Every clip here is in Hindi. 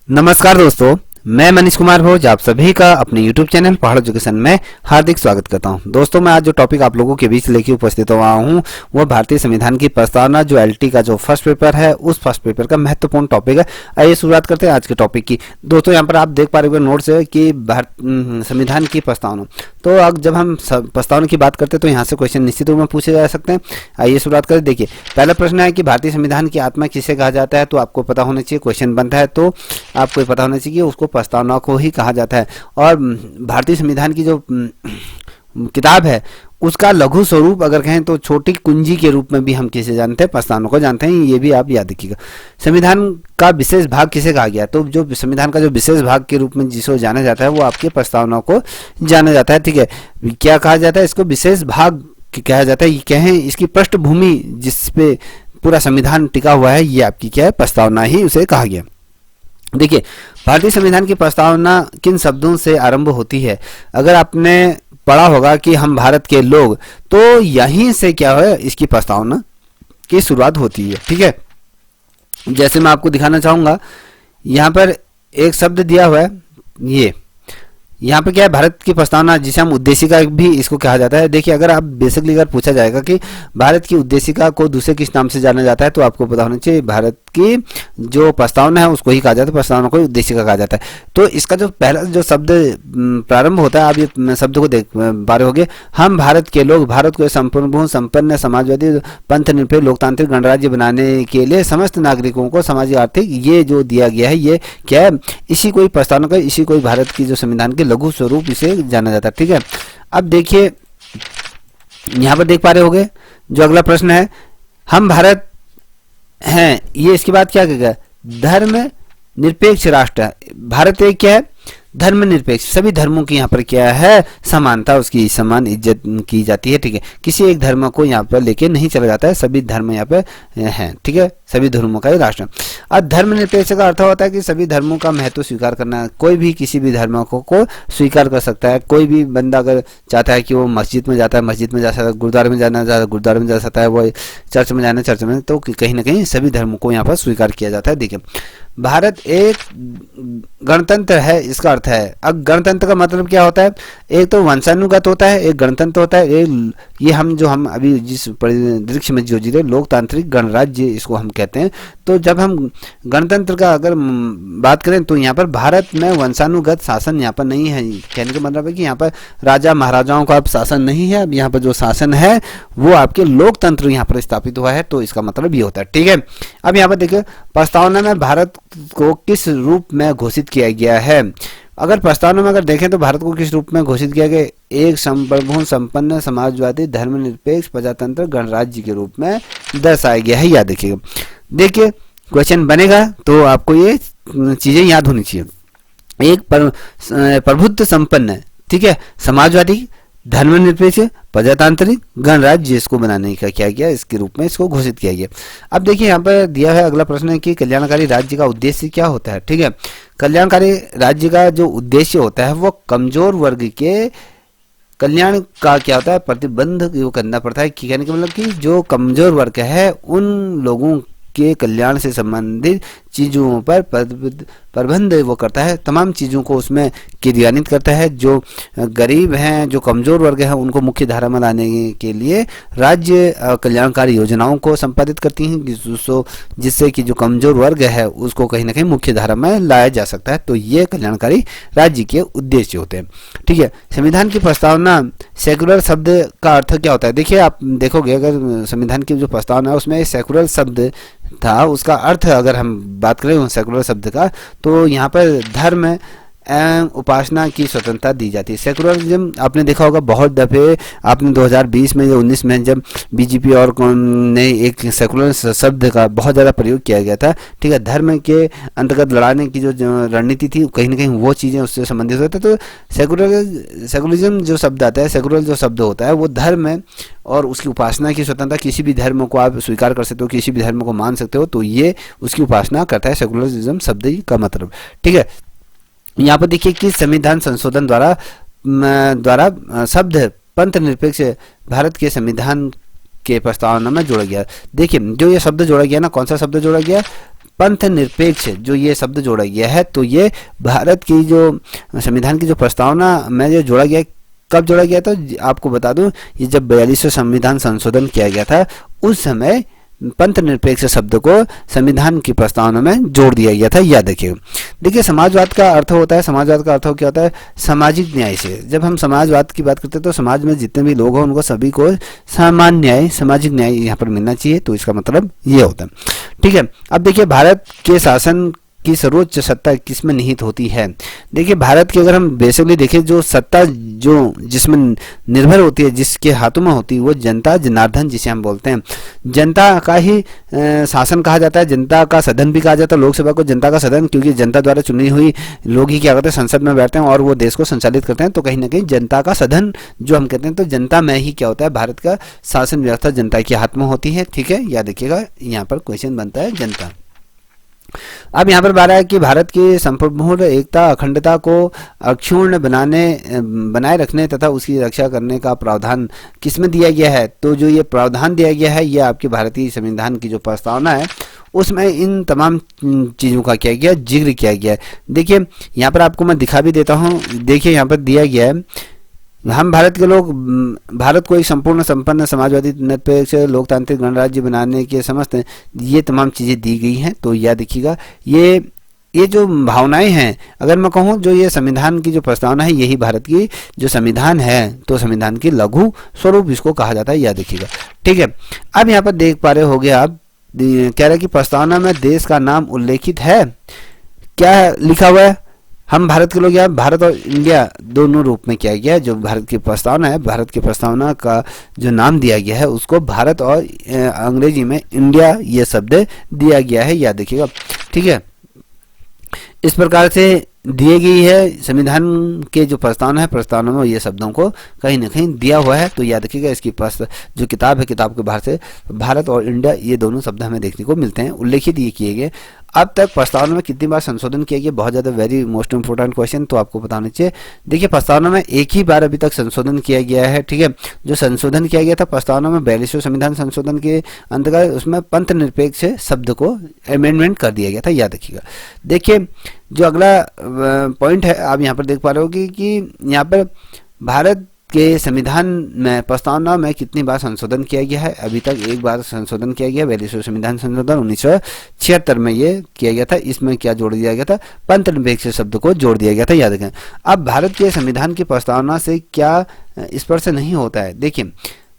नमस्कार दोस्तों, मैं मनीष कुमार भोज आप सभी का अपने YouTube चैनल पहाड़ एजुकेशन में हार्दिक स्वागत करता हूं। दोस्तों, मैं आज जो टॉपिक आप लोगों के बीच लेके उपस्थित हुआ हूं वो भारतीय संविधान की प्रस्तावना जो एलटी का जो फर्स्ट पेपर है उस फर्स्ट पेपर का महत्वपूर्ण टॉपिक है। आइए शुरुआत करते हैं आज के टॉपिक की। दोस्तों, यहाँ पर आप देख पा रहे होंगे नोट्स है कि संविधान की प्रस्तावना। तो अब जब हम प्रस्तावना की बात करते हैं तो यहाँ से क्वेश्चन निश्चित रूप में पूछे जा सकते हैं। आइए शुरुआत करें। देखिए, पहला प्रश्न है कि भारतीय संविधान की आत्मा किसे कहा जाता है। तो आपको पता होना चाहिए, क्वेश्चन बनता है तो आपको पता होना चाहिए उसको प्रस्तावना को ही कहा जाता है। और भारतीय संविधान की जो किताब है उसका लघु स्वरूप अगर कहें तो छोटी कुंजी के रूप में भी हम किसे जानते हैं, प्रस्तावना को जानते हैं। ये भी आप याद रखिएगा। संविधान का विशेष भाग किसे कहा गया। तो जो संविधान का जो विशेष भाग के रूप में जिसको जाना जाता है वो आपके प्रस्तावना को जाना जाता है। ठीक है, क्या कहा जाता है इसको, विशेष भाग कहा जाता है। ये क्या है, इसकी पृष्ठभूमि जिसपे पूरा संविधान टिका हुआ है ये आपकी क्या है, प्रस्तावना ही उसे कहा गया। देखिए, भारतीय संविधान की प्रस्तावना किन शब्दों से आरंभ होती है। अगर आपने पढ़ा होगा कि हम भारत के लोग, तो यहीं से क्या है इसकी प्रस्तावना की शुरुआत होती है। ठीक है, जैसे मैं आपको दिखाना चाहूंगा, यहाँ पर एक शब्द दिया हुआ है, ये यहाँ पे क्या है, भारत की प्रस्तावना जिसे हम उद्देशिका भी इसको कहा जाता है। देखिए, अगर आप बेसिकली अगर पूछा जाएगा कि भारत की उद्देशिका को दूसरे किस नाम से जाना जाता है तो आपको पता होना चाहिए भारत की जो प्रस्तावना है उसको ही कहा जाता है, प्रस्तावना को उद्देशिका कहा जाता है। तो इसका जो पहला जो शब्द प्रारंभ होता है, आप ये शब्द को देख पा रहे होंगे, हम भारत के लोग भारत को संपूर्ण संपन्न समाजवादी पंथ निरपेक्ष लोकतांत्रिक गणराज्य बनाने के लिए समस्त नागरिकों को सामाजिक आर्थिक ये जो दिया गया है ये क्या है, इसी को ही प्रस्तावना का, इसी को ही भारत की जो संविधान के लघु स्वरूप इसे जाना जाता है। ठीक है, अब देखिए यहां पर देख पा रहे होंगे जो अगला प्रश्न है, हम भारत हैं, ये इसके बाद क्या कहेगा, धर्म निरपेक्ष राष्ट्र है। भारत एक क्या है, धर्म निरपेक्ष, सभी धर्मों की यहाँ पर क्या है, समानता, उसकी समान इज्जत की जाती है। ठीक है, किसी एक धर्म को यहाँ पर लेके नहीं चला जाता है, सभी धर्म यहाँ पे हैं। ठीक है, सभी धर्मों का ही राष्ट्र। और धर्मनिरपेक्ष का अर्थ होता है कि सभी धर्मों का महत्व स्वीकार करना, कोई भी किसी भी धर्म को स्वीकार कर सकता है। कोई भी बंदा अगर चाहता है कि वो मस्जिद में जाता है, मस्जिद में जा सकता है, गुरुद्वारे में जाना चाहता है, गुरुद्वारे में जा सकता है, वो चर्च में जाना चर्च में, तो कहीं ना कहीं सभी धर्मों को यहाँ पर स्वीकार किया जाता है। देखिए, भारत एक गणतंत्र है, इसका अर्थ है। अब गणतंत्र का मतलब क्या होता है, एक तो वंशानुगत होता है, एक गणतंत्र होता है, ये हम अभी जिस परिदृश्य में जो जी रहे लोकतांत्रिक गणराज्य इसको हम कहते हैं। तो जब हम गणतंत्र का अगर बात करें तो यहाँ पर भारत में वंशानुगत शासन यहाँ पर नहीं है। कहने का मतलब है कि यहाँ पर राजा महाराजाओं का अब शासन नहीं है, अब यहाँ पर जो शासन है वो आपके लोकतंत्र यहाँ पर स्थापित हुआ है। तो इसका मतलब ये होता है। ठीक है, अब यहाँ पर देखिए, प्रस्तावना में भारत को किस रूप में घोषित किया गया है। अगर प्रस्तावना में अगर देखें तो भारत को किस रूप में घोषित किया गया, एक संप्रभु संपन्न समाजवादी धर्मनिरपेक्ष प्रजातंत्र गणराज्य के रूप में दर्शाया गया है। याद रखिएगा। देखिए, क्वेश्चन बनेगा तो आपको ये चीजें याद होनी चाहिए। एक प्रभुत्व संपन्न, ठीक है, समाजवादी धर्मनिरपेक्ष प्रजातांत्रिक गणराज्य इसको बनाने का क्या गया, इसके रूप में इसको घोषित किया गया। अब देखिए, यहाँ पर दिया है अगला प्रश्न है कि कल्याणकारी राज्य का उद्देश्य क्या होता है। ठीक है, कल्याणकारी राज्य का जो उद्देश्य होता है वो कमजोर वर्ग के कल्याण का क्या होता है, प्रतिबंध वो करना पड़ता है। कहने का मतलब कि जो कमजोर वर्ग है उन लोगों के कल्याण से संबंधित चीज़ों पर प्रबंध वो करता है, तमाम चीज़ों को उसमें क्रियान्वित करता है। जो गरीब हैं, जो कमज़ोर वर्ग हैं, उनको मुख्य धारा में लाने के लिए राज्य कल्याणकारी योजनाओं को संपादित करती हैं, जिससे कि जो कमज़ोर वर्ग है उसको कहीं ना कहीं मुख्य धारा में लाया जा सकता है। तो ये कल्याणकारी राज्य के उद्देश्य होते हैं। ठीक है, संविधान की प्रस्तावना, सेकुलर शब्द का अर्थ क्या होता है। देखिए, आप देखोगे अगर संविधान की जो प्रस्तावना है उसमें सेकुलर शब्द था, उसका अर्थ अगर हम बात करें सेकुलर शब्द का, तो यहाँ पर धर्म एवं उपासना की स्वतंत्रता दी जाती है। सेकुलरिज्म आपने देखा होगा बहुत दफे, आपने 2020 में या 19 में जब बीजेपी और ने एक सेकुलर शब्द का बहुत ज़्यादा प्रयोग किया गया था। ठीक है, धर्म के अंतर्गत लड़ाने की जो रणनीति थी कहीं ना कहीं वो चीज़ें उससे संबंधित होता है। तो सेकुलरिज्म जो शब्द आता है, सेकुलर जो शब्द होता है वो धर्म और उसकी उपासना की स्वतंत्रता, किसी भी धर्म को आप स्वीकार कर सकते हो, किसी भी धर्म को मान सकते हो, तो ये उसकी उपासना करता है सेकुलरिज्म शब्द का मतलब। ठीक है, यहाँ पर देखिए कि संविधान संशोधन द्वारा शब्द पंथ निरपेक्ष भारत के संविधान के प्रस्तावना में जोड़ा गया। देखिए, जो ये शब्द जोड़ा गया ना, कौन सा शब्द जोड़ा गया, पंथ निरपेक्ष जो ये शब्द जोड़ा गया है, तो ये भारत की जो संविधान की जो प्रस्तावना में जो जोड़ा गया है, कब जोड़ा गया था आपको बता दूं, ये जब 42वां संविधान संशोधन किया गया था उस समय पंथ निरपेक्ष शब्द को संविधान की प्रस्तावना में जोड़ दिया गया था। याद रखिए। देखिए, समाजवाद का अर्थ होता है, समाजवाद का अर्थ क्या होता है, सामाजिक न्याय से। जब हम समाजवाद की बात करते हैं तो समाज में जितने भी लोग हैं उनको सभी को समान न्याय, सामाजिक न्याय यहाँ पर मिलना चाहिए, तो इसका मतलब ये होता है। ठीक है। अब देखिए, भारत के शासन की सर्वोच्च सत्ता किसमें निहित होती है। देखिए, भारत की अगर हम बेसिकली देखें, जो सत्ता जो जिसमें निर्भर होती है, जिसके हाथों में होती है, वो जनता जनार्दन जिसे हम बोलते हैं। जनता का ही शासन कहा जाता है, जनता का सदन भी कहा जाता है। लोकसभा को जनता का सदन, क्योंकि जनता द्वारा चुनी हुई लोग ही क्या करते हैं, संसद में बैठते हैं और वो देश को संचालित करते हैं, तो कहीं ना कहीं जनता का सदन जो हम कहते हैं, तो जनता में ही क्या होता है, भारत का शासन व्यवस्था जनता के हाथ में होती है। ठीक है, याद रखिएगा, यहाँ पर क्वेश्चन बनता है जनता। अब यहाँ पर बात है कि भारत की संपूर्ण एकता अखंडता को अक्षुण्ण बनाए रखने तथा उसकी रक्षा करने का प्रावधान किसमें दिया गया है। तो जो ये प्रावधान दिया गया है, ये आपके भारतीय संविधान की जो प्रस्तावना है उसमें इन तमाम चीज़ों का किया गया, जिक्र किया गया है। देखिए, यहाँ पर आपको मैं दिखा भी देता हूँ। देखिए, यहाँ पर दिया गया है, हम भारत के लोग भारत को एक संपूर्ण संपन्न समाजवादी निरपेक्ष लोकतांत्रिक गणराज्य बनाने के समस्त ये तमाम चीज़ें दी गई हैं। तो याद रखिएगा, ये जो भावनाएं हैं, अगर मैं कहूँ जो ये संविधान की जो प्रस्तावना है, यही भारत की जो संविधान है, तो संविधान की लघु स्वरूप इसको कहा जाता है। याद रखिएगा। ठीक है। अब यहाँ पर देख पा रहे होगे आप, कह रहे हैं कि प्रस्तावना में देश का नाम उल्लेखित है। क्या लिखा हुआ है, हम भारत के लोग, या भारत और इंडिया दोनों रूप में किया गया है। जो भारत की प्रस्तावना है, भारत की प्रस्तावना का जो नाम दिया गया है उसको भारत और अंग्रेजी में इंडिया ये शब्द दिया गया है। याद रखिएगा। ठीक है, इस प्रकार से दिए गई है संविधान के जो प्रस्तावना है, प्रस्तावना में ये शब्दों को कहीं ना कहीं दिया हुआ है। तो याद रखिएगा, इसकी जो किताब है, किताब के बाहर से भारत और इंडिया ये दोनों शब्द हमें देखने को मिलते हैं, उल्लेखित ये किए गए। अब तक प्रस्तावना में कितनी बार संशोधन किया गया, बहुत ज़्यादा वेरी मोस्ट इंपोर्टेंट क्वेश्चन, तो आपको बताना चाहिए। देखिए, प्रस्तावना में एक ही बार अभी तक संशोधन किया गया है। ठीक है, जो संशोधन किया गया था प्रस्तावना में 42वें संविधान संशोधन के अंतर्गत, उसमें पंथ निरपेक्ष शब्द को अमेंडमेंट कर दिया गया था। याद रखिएगा। देखिए, जो अगला पॉइंट है, आप यहाँ पर देख पा रहे हो कि यहाँ पर भारत के संविधान में प्रस्तावना में कितनी बार संशोधन किया गया है। अभी तक एक बार संशोधन किया गया, 42वें संविधान संशोधन 1976 में ये किया गया था। इसमें क्या जोड़ दिया गया था, पंथ निरपेक्ष शब्द को जोड़ दिया गया था। याद रखें। अब भारत के संविधान की प्रस्तावना से क्या स्पर्श नहीं होता है। देखिए,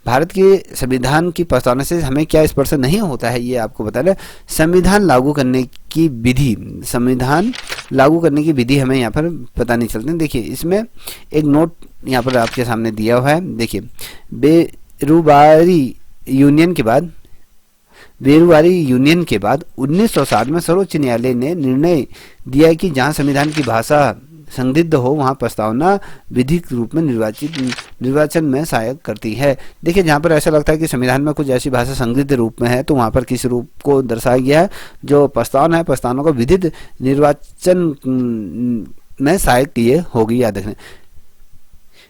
भारत के संविधान की प्रस्तावना से हमें क्या स्पर्श नहीं होता है, ये आपको बता रहे। संविधान लागू करने की विधि, संविधान लागू करने की विधि हमें यहाँ पर पता नहीं चलती। देखिए, इसमें एक नोट यहाँ पर आपके सामने दिया हुआ है। देखिए, बेरुवारी यूनियन के बाद 1960 में सर्वोच्च न्यायालय ने निर्णय दिया कि जहाँ संविधान की भाषा संदिग्ध हो वहाँ प्रस्तावना विधिक रूप में निर्वाचन में सहायक करती है। देखिए, जहाँ पर ऐसा लगता है कि संविधान में कुछ ऐसी भाषा संदिग्ध रूप में है, तो वहाँ पर किस रूप को दर्शाया गया है, जो प्रस्तावना है, प्रस्तावना को विधिक निर्वाचन में सहायक ये होगी। याद रखें।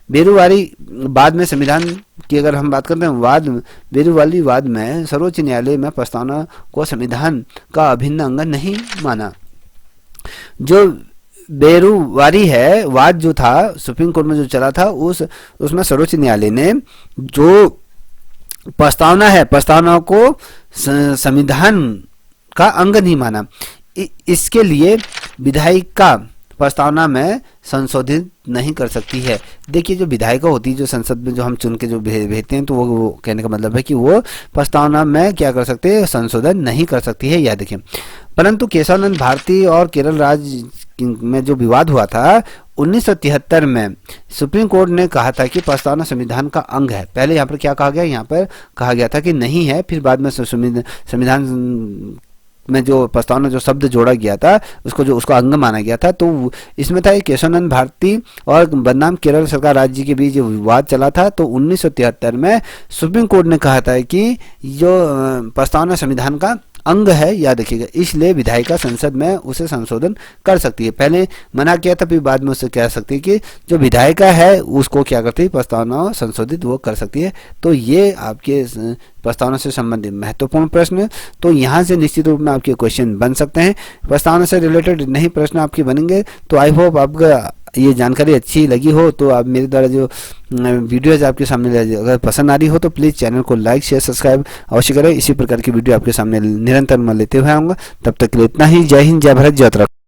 बेरुवारी बाद में संविधान की अगर हम बात करते हैं, बेरुवारी वाद में सर्वोच्च न्यायालय में प्रस्तावना को संविधान का अभिन्न अंग नहीं माना। जो बेरुवारी है वाद जो था सुप्रीम कोर्ट में जो चला था, उसमें सर्वोच्च न्यायालय ने जो प्रस्तावना है, प्रस्तावना को संविधान का अंग नहीं माना। इसके लिए विधायिका प्रस्तावना में संशोधित नहीं कर सकती है। देखिए, जो विधायिका होती है, जो संसद में जो हम चुन के जो भेजते हैं, तो वो कहने का मतलब है कि वो प्रस्तावना में क्या कर सकते हैं, संशोधन नहीं कर सकती है। याद रखें। परंतु केशवानंद भारती और केरल राज्य में जो विवाद हुआ था 1973 में, सुप्रीम कोर्ट ने कहा था कि प्रस्तावना संविधान का अंग है। पहले यहाँ पर क्या कहा गया, यहाँ पर कहा गया था कि नहीं है, फिर बाद में संविधान में जो प्रस्तावना जो शब्द जोड़ा गया था उसको अंग माना गया था। तो इसमें था केशवानंद भारती और बदनाम केरल सरकार राज्य के बीच विवाद चला था। तो 1973 में सुप्रीम कोर्ट ने कहा था कि जो प्रस्तावना संविधान का अंग है, याद रखिएगा, इसलिए विधायिका संसद में उसे संशोधन कर सकती है। पहले मना किया था, फिर बाद में उससे कह सकती है कि जो विधायिका है उसको क्या करती है, प्रस्तावना संशोधित वो कर सकती है। तो ये आपके प्रस्तावना से संबंधित महत्वपूर्ण प्रश्न है। तो यहाँ से निश्चित रूप में आपके क्वेश्चन बन सकते हैं। प्रस्तावना से रिलेटेड नहीं प्रश्न आपके बनेंगे। तो आई होप आपका ये जानकारी अच्छी लगी हो, तो आप मेरे द्वारा जो वीडियोज आपके सामने अगर पसंद आ रही हो तो प्लीज़ चैनल को लाइक शेयर सब्सक्राइब अवश्य करें। इसी प्रकार की वीडियो आपके सामने निरंतर मैं लेते हुए आऊँगा। तब तक के लिए इतना ही। जय हिंद, जय भारत, जय उत्तराखंड।